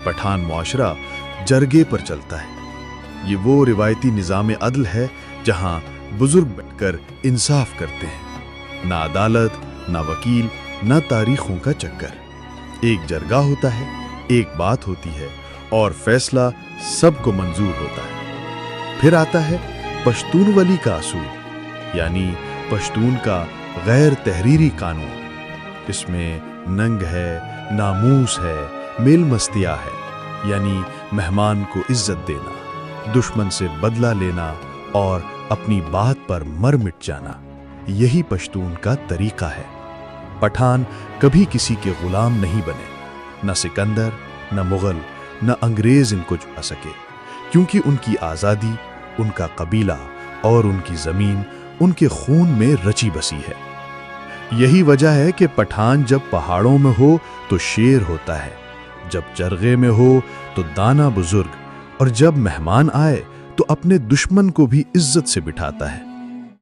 पठान मुआशरा जरगे पर चलता है। ये वो रिवायती निज़ाम अदल है जहां बुजुर्ग बैठकर इंसाफ करते हैं। ना अदालत, ना वकील, ना तारीखों का चक्कर। एक जरगा होता है, एक बात होती है और फैसला सबको मंजूर होता है। फिर आता है पश्तून वली का असूल, यानी पश्तून का गैर तहरीरी कानून। इसमें नंग है, नामूस है, मेल मस्तिया है, यानी मेहमान को इज्जत देना, दुश्मन से बदला लेना और अपनी बात पर मर मिट जाना। यही पश्तून का तरीका है। पठान कभी किसी के गुलाम नहीं बने। न सिकंदर, न मुगल, न अंग्रेज इनको छुड़ा सके, क्योंकि उनकी आज़ादी, उनका कबीला और उनकी ज़मीन उनके खून में रची बसी है। यही वजह है कि पठान जब पहाड़ों में हो तो शेर होता है, जब जरगे में हो तो दाना बुजुर्ग, और जब मेहमान आए तो अपने दुश्मन को भी इज्जत से बिठाता है।